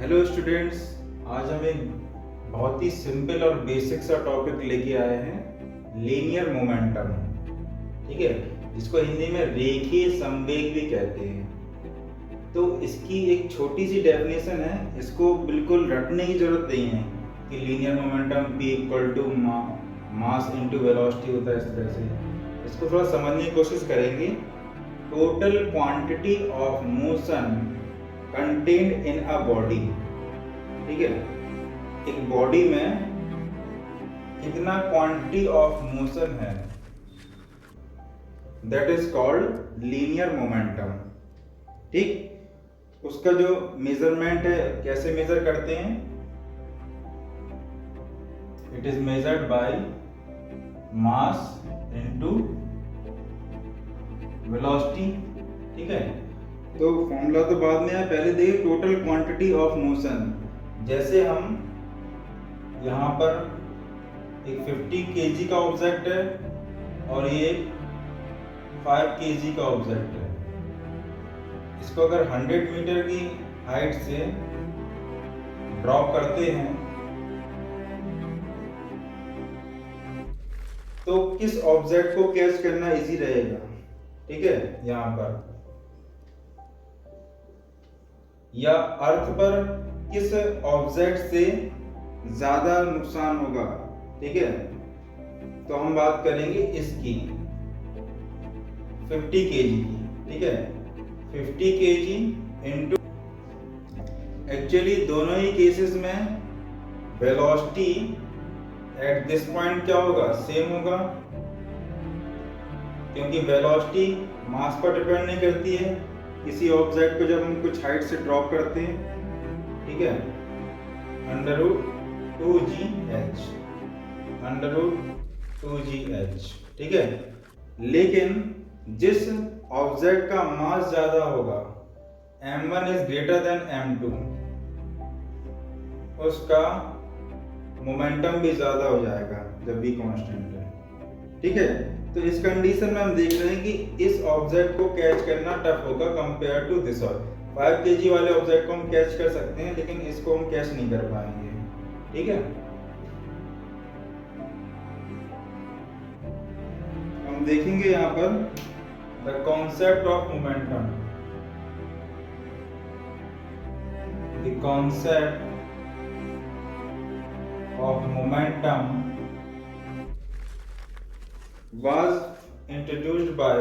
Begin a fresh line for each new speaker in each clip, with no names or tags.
Hello students, आज हम एक बहुत ही सिंपल और बेसिक सा टॉपिक लेके आए हैं, लीनियर मोमेंटम। ठीक है, जिसको हिंदी में रेखीय संवेग भी कहते हैं। तो इसकी एक छोटी सी डेफिनेशन है, इसको बिल्कुल रटने की जरूरत नहीं है कि linear momentum P equal to mass into velocity होता है। इस तरह से इसको थोड़ा समझने की कोशिश करेंगे। Total quantity of motion contained in a body. ठीक है, एक बॉडी में कितना क्वांटिटी ऑफ मोशन है, that is called linear momentum. ठीक, उसका जो मेजरमेंट है, कैसे मेजर करते हैं? It is measured by mass into velocity. ठीक है, तो फॉर्मूला तो बाद में है, पहले देखिए टोटल क्वांटिटी ऑफ मोशन। जैसे हम यहाँ पर एक 50 kg का ऑब्जेक्ट है और ये 5 kg का ऑब्जेक्ट है। इसको अगर 100 मीटर की हाइट से ड्रॉप करते हैं तो किस ऑब्जेक्ट को कैच करना इजी रहेगा? ठीक है, यहाँ पर या अर्थ पर किस ऑब्जेक्ट से ज्यादा नुकसान होगा? ठीक है, तो हम बात करेंगे इसकी 50 kg की। ठीक है, 50 kg इंटू, एक्चुअली दोनों ही केसेस में वेलोसिटी एट दिस पॉइंट क्या होगा? सेम होगा, क्योंकि वेलोसिटी मास पर डिपेंड नहीं करती है। किसी ऑब्जेक्ट को जब हम कुछ हाइट से ड्रॉप करते हैं, ठीक है, √2gh, √2gh। ठीक है, लेकिन जिस ऑब्जेक्ट का मास ज्यादा होगा, m1 is greater than m2, उसका मोमेंटम भी ज्यादा हो जाएगा जब v कांस्टेंट है। ठीक है, तो इस कंडीशन में हम देख रहे हैं कि इस ऑब्जेक्ट को कैच करना टफ होगा कंपेयर टू दिस। और 5 kg वाले ऑब्जेक्ट को हम कैच कर सकते हैं, लेकिन इसको हम कैच नहीं कर पाएंगे। ठीक है, हम देखेंगे यहाँ पर the concept of momentum. The concept of momentum was introduced by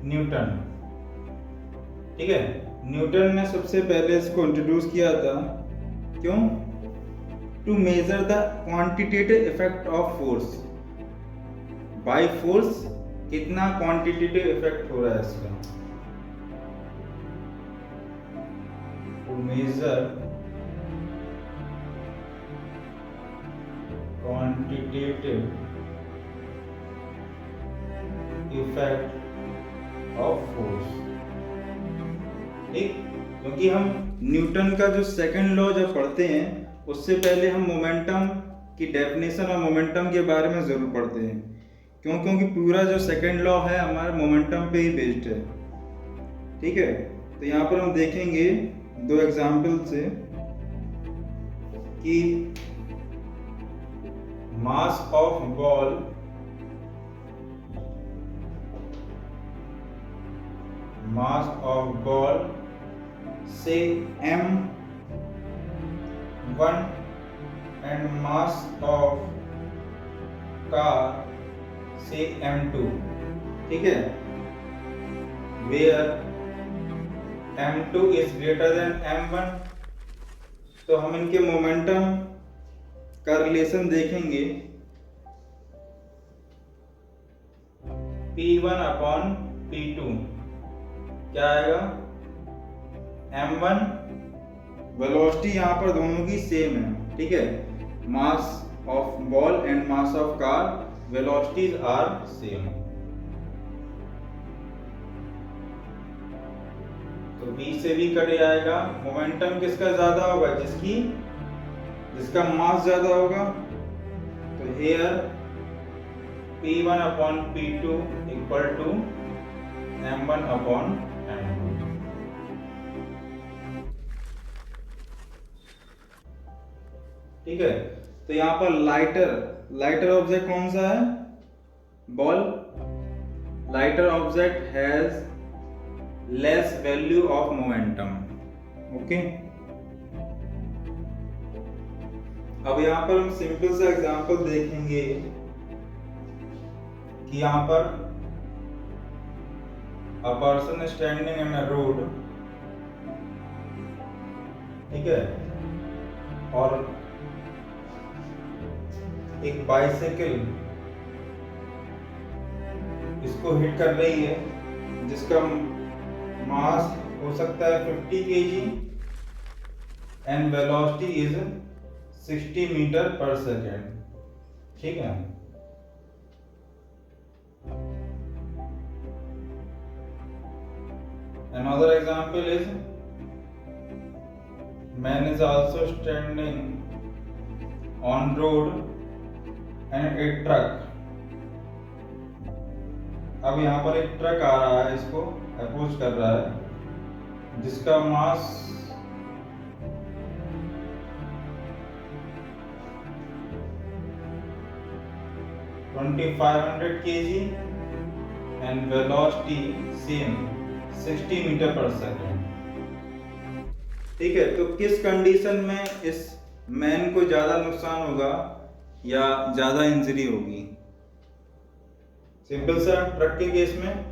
Newton. ठीक है, न्यूटन ने सबसे पहले इसको इंट्रोड्यूस किया था। क्यों? To measure the quantitative effect of force. By force कितना क्वांटिटेटिव इफेक्ट हो रहा है इसका। To measure quantitative effect of force। ठीक, क्योंकि हम न्यूटन का जो सेकंड लॉ जब पढ़ते हैं, उससे पहले हम मोमेंटम की डेफिनेशन और मोमेंटम के बारे में जरूर पढ़ते हैं। क्यों? क्योंकि पूरा जो सेकंड लॉ है हमारा मोमेंटम पे ही बेस्ड है। ठीक है, तो यहाँ पर हम देखेंगे दो एग्जाम्पल से कि mass of ball say m1 and mass of car say m2। ठीक है, where m2 is greater than m1, तो हम इनके मोमेंटम का रिलेशन देखेंगे। P1 अपॉन P2 क्या आएगा? m1 वेलोसिटी यहाँ पर दोनों की सेम है। ठीक है, mass of ball and mass of car, velocities are same. तो B से भी कट जाएगा। मोमेंटम किसका ज्यादा होगा? जिसका मास ज्यादा होगा। तो here P1 upon P2 equal to M1 upon M2। ठीक है, तो यहाँ पर लाइटर ऑब्जेक्ट कौन सा है? Ball. Lighter object has less value of momentum. Okay, अब यहाँ पर हम सिंपल सा एग्जांपल देखेंगे कि यहाँ पर a person standing in a road, ठीक है, और एक बाइसाइकिल इसको हिट कर रही है, जिसका मास हो सकता है 50 kg and velocity is 60 metre per second. ठीक है, another example is man is also standing on road and a truck। अब यहाँ पर एक ट्रक आ रहा है, इसको अप्रोच कर रहा है, जिसका mass 2500 kg and velocity same 60 metre per second. ठीक है, तो किस कंडीशन में इस मैन को ज्यादा नुकसान होगा या ज्यादा इंजरी होगी? सिंपल सा, ट्रक के केस में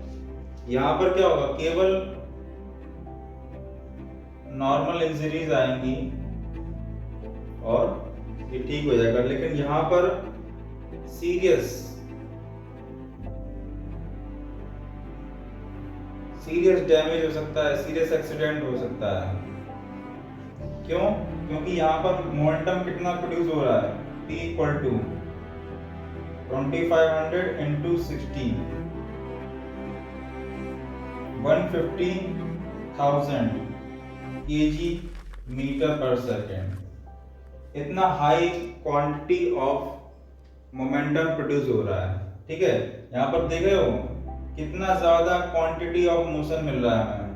यहाँ पर क्या होगा, केवल नॉर्मल इंजरीज आएंगी और ये ठीक हो जाएगा, लेकिन यहाँ पर सीरियस डैमेज हो सकता है, सीरियस एक्सीडेंट हो सकता है। क्यों? क्योंकि यहाँ पर मोमेंटम कितना प्रोड्यूस हो रहा है, P equal to 2500 into 60, 150,000 kg metre per second. इतना high quantity of momentum produce हो रहा है। ठीक है, यहाँ पर देख रहे हो कितना ज्यादा क्वांटिटी ऑफ मोशन मिल रहा है हमें,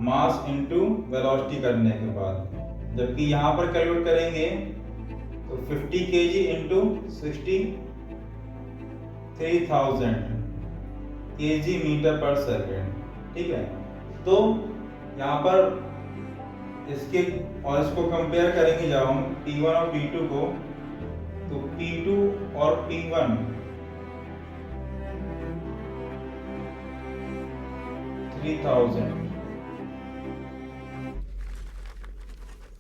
मास इनटू वेलोसिटी करने के बाद। जबकि यहाँ पर कैलकुलेट करेंगे तो 50 kg into 63,000 kg metre per second. ठीक है, तो यहाँ पर इसके और इसको कंपेयर करेंगे जब हम P1 और P2 को, तो P2 और P1 3000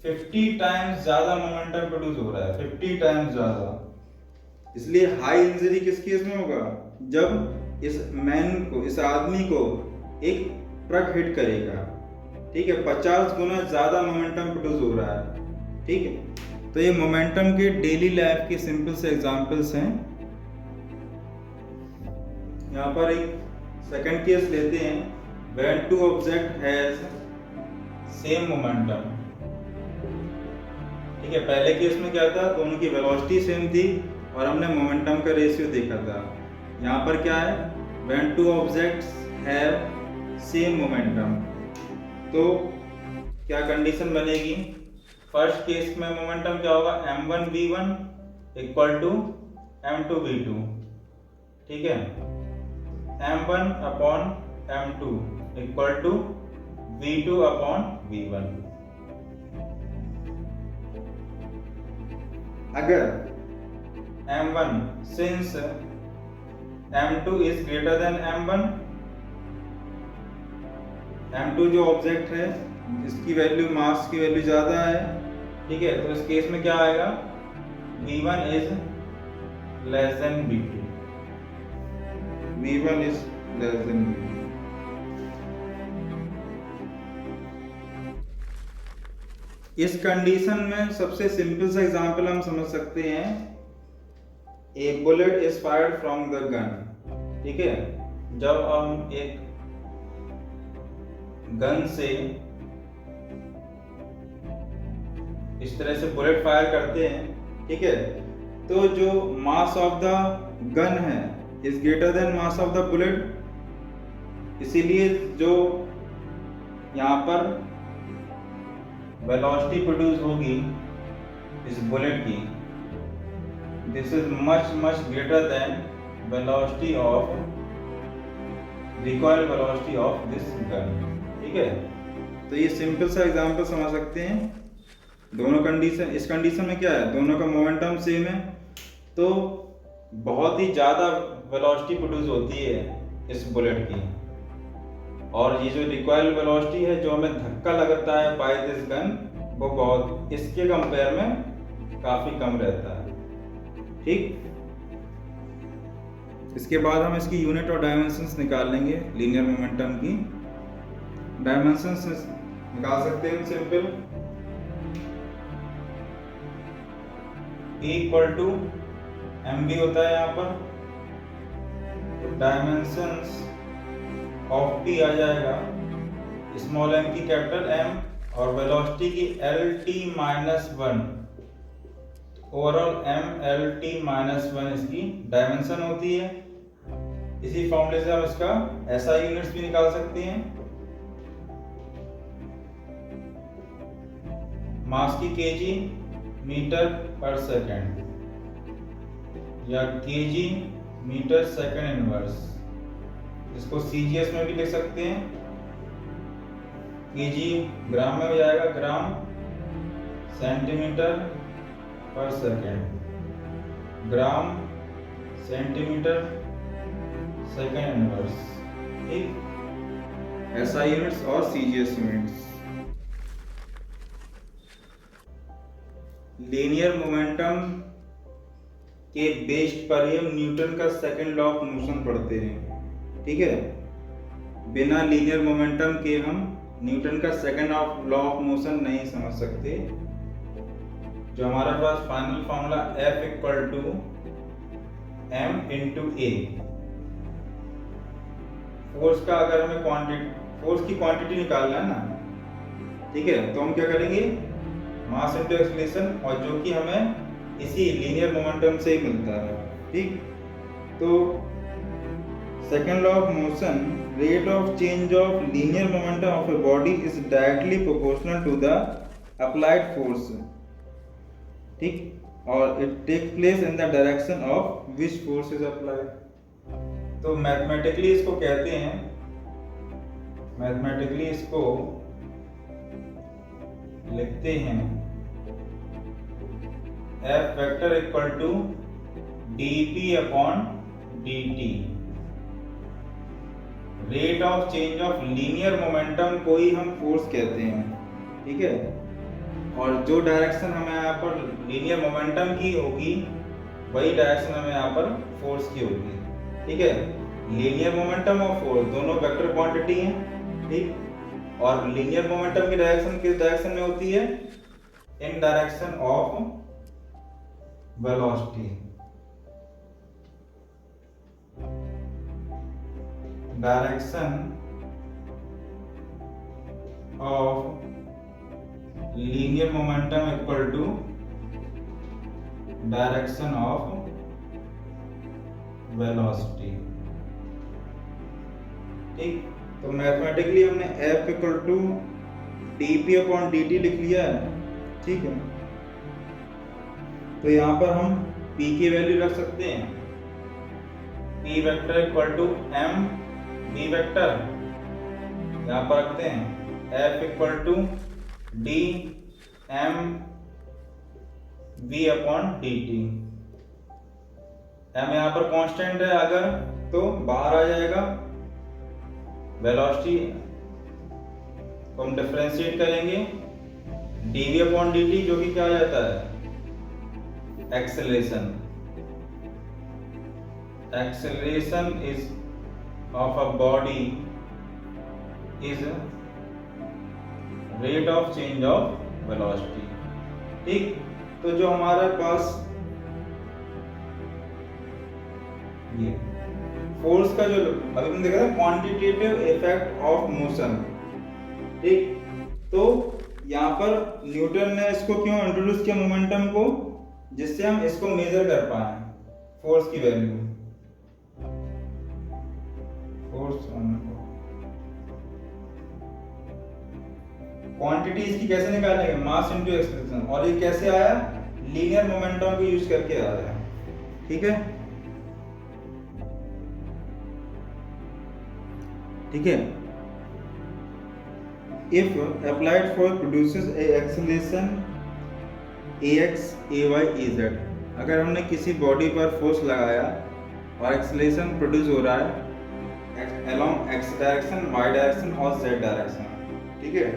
50 टाइम्स ज्यादा मोमेंटम प्रोड्यूस हो रहा है, 50 टाइम्स ज्यादा। इसलिए हाई इंजरी किस केस में होगा, जब इस मैन को, इस आदमी को एक ट्रक हिट करेगा। ठीक है, 50 गुना ज्यादा मोमेंटम प्रोड्यूस हो रहा है। ठीक है, तो ये मोमेंटम के डेली लाइफ के सिंपल से एग्जांपल्स हैं। यहाँ पर एक सेकंड केस लेते हैं, when two object has same momentum। ठीक है, पहले केस में क्या था, दोनों की वेलोसिटी सेम थी और हमने मोमेंटम का रेशियो देखा था। यहाँ पर क्या है, when two objects have same momentum, तो क्या कंडीशन बनेगी? फर्स्ट केस में मोमेंटम क्या होगा, m1 v1 equal to m2 v2। ठीक है, m1 upon m2 equal to v2 upon v1। अगर m1 since m2 is greater than m1, m2 जो ऑब्जेक्ट है इसकी वैल्यू, मास की वैल्यू ज्यादा है। ठीक है, तो इस केस में क्या आएगा, v1 is less than v2, v1 is less than v2। इस कंडीशन में सबसे सिंपल सा एग्जांपल हम समझ सकते हैं, a bullet is fired from the gun. ठीक है, जब हम एक गन से इस तरह से बुलेट फायर करते हैं, ठीक है, तो जो मास ऑफ द गन है is greater then mass of the bullet, इसीलिए जो यहाँ पर वेलोसिटी प्रोड्यूस होगी इस बुलेट की, this is much much greater than velocity of recoil velocity of this gun. ठीक है, तो ये सिंपल सा एग्जांपल समझ सकते हैं। दोनों कंडीशन, इस कंडीशन में क्या है, दोनों का मोमेंटम सेम है, तो बहुत ही ज़्यादा वेलोसिटी प्रोड्यूस होती है इस बुलेट की, और ये जो रिकॉइल वेलोसिटी है जो हमें धक्का लगता है बाय दिस गन, वो बहुत इसके कंपेयर में काफ़ी कम रहता है। ठीक, इसके बाद हम इसकी यूनिट और डायमेंशंस निकाल लेंगे लीनियर मोमेंटम की। डायमेंशंस निकाल सकते हैं simple, E equal to mv होता है यहाँ पर, तो डायमेंशंस ऑफ P आ जाएगा स्मॉल m की कैपिटल M, और वेलोसिटी की LT-1, ओवरऑल MLT-1 इसकी डायमेंशन होती है। इसी फॉर्मूले से हम इसका SI यूनिट्स भी निकाल सकते हैं। मास की kg मीटर पर सेकेंड या kg मीटर सेकेंड इनवर्स, इसको CGS में भी लिख सकते हैं। kg ग्राम में हो जाएगा, ग्राम सेंटीमीटर पर second, gram centimetre second inverse. ठीक, SI यूनिट्स और CGS यूनिट्स। लीनियर मोमेंटम के बेस्ड पर ही हम न्यूटन का सेकंड लॉ ऑफ मोशन पढ़ते हैं। ठीक है, बिना लीनियर मोमेंटम के हम न्यूटन का सेकंड लॉ ऑफ मोशन नहीं समझ सकते। जो हमारे पास final formula F equal to m into a, force का अगर हमें फोर्स की क्वांटिटी निकालना है ना, ठीक है, तो हम क्या करेंगे, मास इनटू एक्सीलरेशन, और जो कि हमें इसी लीनियर मोमेंटम से ही मिलता है। ठीक, तो second law of motion, rate of change of linear momentum of a body is directly proportional to the applied force. ठीक, और it take place in the direction of which force is applied. तो mathematically इसको कहते हैं, mathematically इसको लिखते हैं F vector equal to dp upon dt। Rate of change of linear momentum को ही हम फोर्स कहते हैं। ठीक है, और जो डायरेक्शन हमें यहाँ पर लीनियर मोमेंटम की होगी वही डायरेक्शन हमें यहाँ पर फोर्स की होगी। ठीक है, लीनियर मोमेंटम और फोर्स दोनों वेक्टर क्वांटिटी हैं। ठीक, और लीनियर मोमेंटम की डायरेक्शन किस डायरेक्शन में होती है, in direction of velocity. Direction of linear momentum equal to direction of velocity. ठीक, तो मैथमेटिकली हमने F equal to dp upon dt लिख लिया है। ठीक है, तो यहाँ पर हम P की वैल्यू रख सकते हैं, P vector equal to m v vector, यहाँ पर रखते हैं F equal to d m v upon dt। m यहाँ पर कांस्टेंट है, अगर तो बाहर आ जाएगा, वेलोसिटी को हम डिफरेंशिएट करेंगे dv अपॉन dt, जो कि क्या आ जाता है, acceleration. Acceleration is of a body is rate of change of velocity. ठीक, तो जो हमारे पास ये फोर्स का जो अभी हमने देखा था क्वांटिटेटिव इफेक्ट ऑफ मोशन। ठीक, तो यहाँ पर न्यूटन ने इसको क्यों इंट्रोड्यूस किया मोमेंटम को, जिससे हम इसको मेजर कर पाए फोर्स की वैल्यू। Force on. क्वांटिटी इसकी कैसे निकालेंगे, मास इनटू एक्सेलरेशन, और ये कैसे आया, लीनियर मोमेंटम को यूज करके आया। ठीक है, ठीक है। If applied force produces a acceleration ax, ay, az, अगर हमने किसी बॉडी पर फोर्स लगाया और एक्सेलरेशन प्रोड्यूस हो रहा है along x direction, y direction और z डायरेक्शन, ठीक है,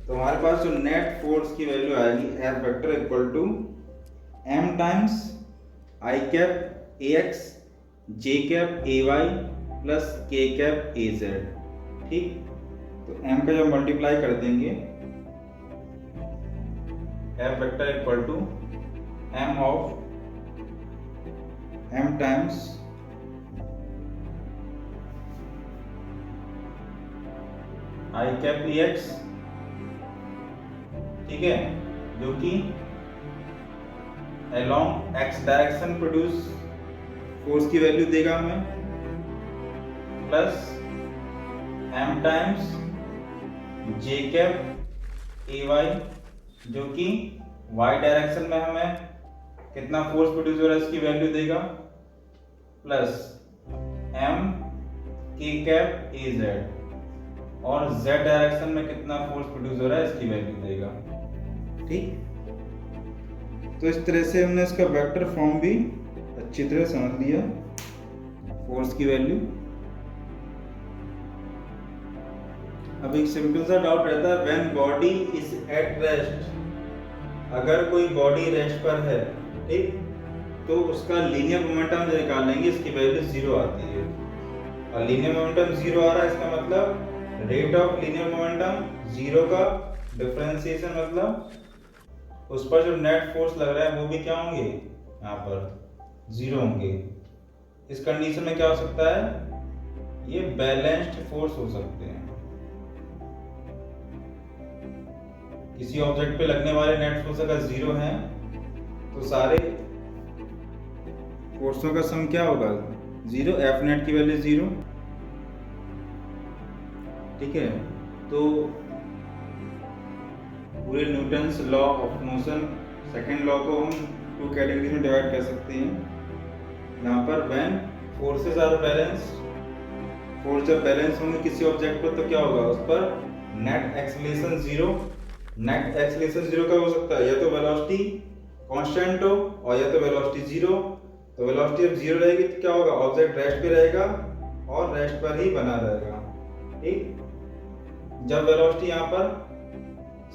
तो हमारे पास जो नेट फोर्स की वैल्यू आएगी F vector equal to m times i cap ax, j cap ay plus k cap az। ठीक, तो m का जब मल्टीप्लाई कर देंगे F vector equal to m of m times i cap ex, ठीक है, जो कि along x direction produce force की वैल्यू देगा हमें, plus m times j cap ay, जो कि y डायरेक्शन में हमें कितना फोर्स प्रोड्यूस हो रहा है इसकी वैल्यू देगा, plus m k cap az, और z डायरेक्शन में कितना फोर्स प्रोड्यूस हो रहा है इसकी वैल्यू देगा। ठीक, तो इस तरह से हमने इसका वेक्टर फॉर्म भी अच्छी तरह समझ लिया, फोर्स की वैल्यू। अब एक सिंपल सा डाउट रहता है, when body is at rest, अगर कोई बॉडी रेस्ट पर है, ठीक, तो उसका लीनियर मोमेंटम जो निकालेंगे इसकी वैल्यू 0 आती है, और लीनियर मोमेंटम 0 आ रहा है, इसका मतलब रेट ऑफ लीनियर मोमेंटम 0 का डिफरेंशिएशन, मतलब उस पर जो नेट फोर्स लग रहा है वो भी क्या होंगे, यहाँ पर 0 होंगे। इस कंडीशन में क्या हो सकता है, ये बैलेंस्ड फोर्स हो सकते हैं। किसी ऑब्जेक्ट पे लगने वाले नेट फोर्स अगर 0 है तो सारे फोर्सों का सम क्या होगा, 0, एफ नेट की वैल्यू 0। ठीक है, तो पूरे Newton's law of motion second law को हम 2 कैटेगरी में डिवाइड कर सकते हैं। यहाँ पर when forces are balanced, force जब बैलेंस होंगे किसी ऑब्जेक्ट पर तो क्या होगा, उस पर नेट एक्सेलरेशन 0। नेट एक्सेलरेशन 0 का हो सकता है या तो वेलोसिटी कांस्टेंट हो और या तो वेलोसिटी 0। तो वेलोसिटी जब 0 रहेगी तो क्या होगा, ऑब्जेक्ट रेस्ट पे रहेगा और रेस्ट पर ही बना रहेगा। ठीक, जब वेलोसिटी यहाँ पर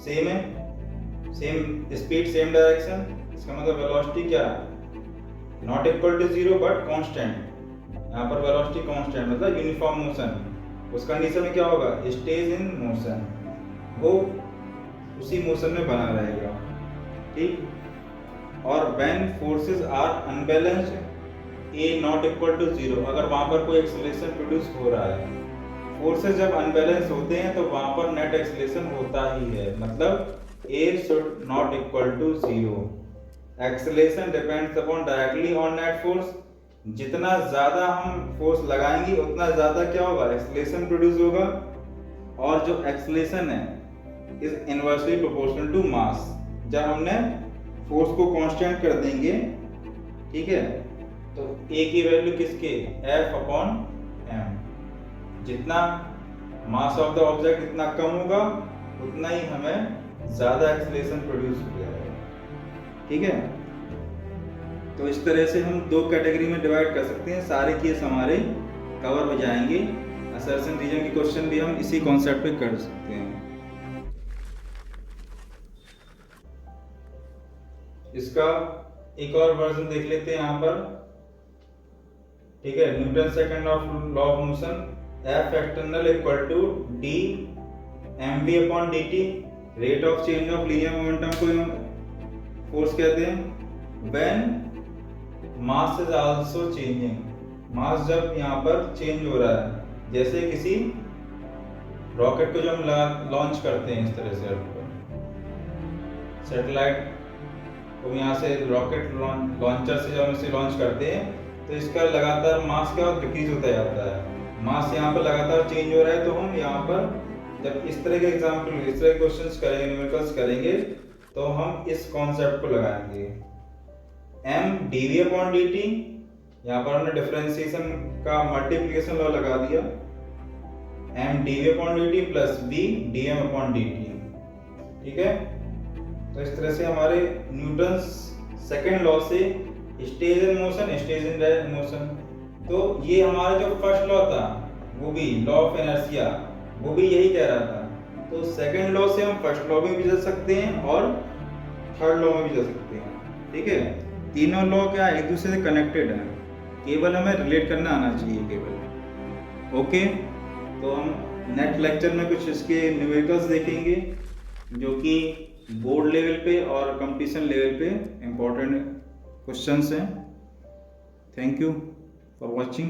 सेम है, सेम स्पीड सेम डायरेक्शन, इसका मतलब वेलोसिटी क्या है, not equal to 0 but constant. यहाँ पर वेलोसिटी कांस्टेंट मतलब यूनिफॉर्म मोशन, उस कंडीशन में क्या होगा, स्टेज इन मोशन, वो उसी मोशन में बना रहेगा। ठीक, और when forces are unbalanced, a not equal to 0, अगर वहां पर कोई एक्सेलरेशन प्रोड्यूस हो रहा है, फोर्सेस जब अनबैलेंस होते हैं तो वहां पर नेट एक्सेलरेशन होता ही है, मतलब a should not equal to 0। Acceleration depends upon directly on net force, जितना ज्यादा हम फोर्स लगाएंगे उतना ज्यादा क्या होगा, एक्सेलरेशन प्रोड्यूस होगा, और जो एक्सेलरेशन है is inversely proportional to mass. जब हमने फोर्स को कांस्टेंट कर देंगे, ठीक है, तो ए की वैल्यू किसके, F अपॉन m, जितना मास ऑफ द ऑब्जेक्ट इतना कम होगा उतना ही हमें ज्यादा एक्सेलरेशन प्रोड्यूस हो जाएगा। ठीक है, तो इस तरह से हम 2 कैटेगरी में डिवाइड कर सकते हैं, सारे केस हमारे कवर हो जाएंगे। असर्शन रीजन की क्वेश्चन भी हम इसी कॉन्सेप्ट पे कर सकते हैं। इसका एक और वर्जन देख लेते हैं यहाँ पर। ठीक है, Newton second law of motion, F external equal to d mv upon dt, rate of change of linear momentum को हम फोर्स कहते हैं। When mass is also changing, mass जब यहाँ पर चेंज हो रहा है, जैसे किसी रॉकेट को जो हम लॉन्च करते हैं इस तरह से, सैटेलाइट तो यहाँ से रॉकेट लॉन्चर से जब हम इसे लॉन्च करते हैं तो इसका लगातार मास क्या डिक्रीज होता जाता है, मास यहाँ पर लगातार चेंज हो रहा है, तो हम यहाँ पर जब इस तरह के एग्जाम्पल, इस तरह के क्वेश्चंस करेंगे, न्यूमेरिकल्स करेंगे, तो हम इस कॉन्सेप्ट को लगाएंगे। m dv अपॉन dt, यहाँ पर हमने डिफरेंशिएशन का मल्टीप्लिकेशन लॉ लगा दिया, m dv upon dt plus v dm upon dt। ठीक है, तो इस तरह से हमारे न्यूटन्स सेकेंड लॉ से stage in motion, stage in motion, तो ये हमारा जो फर्स्ट लॉ था वो भी लॉ ऑफ इनर्शिया, वो भी यही कह रहा था। तो सेकेंड लॉ से हम फर्स्ट लॉ में भी जा सकते हैं और थर्ड लॉ में भी जा सकते हैं। ठीक है, तीनों लॉ क्या एक दूसरे से कनेक्टेड है, केवल हमें रिलेट करना आना चाहिए केवल। ओके, तो हम नेक्स्ट लेक्चर में कुछ इसके न्यूमेरिकल्स देखेंगे जो कि बोर्ड लेवल पे और कंपटीशन लेवल पे इम्पोर्टेंट क्वेश्चंस हैं। Thank you for watching.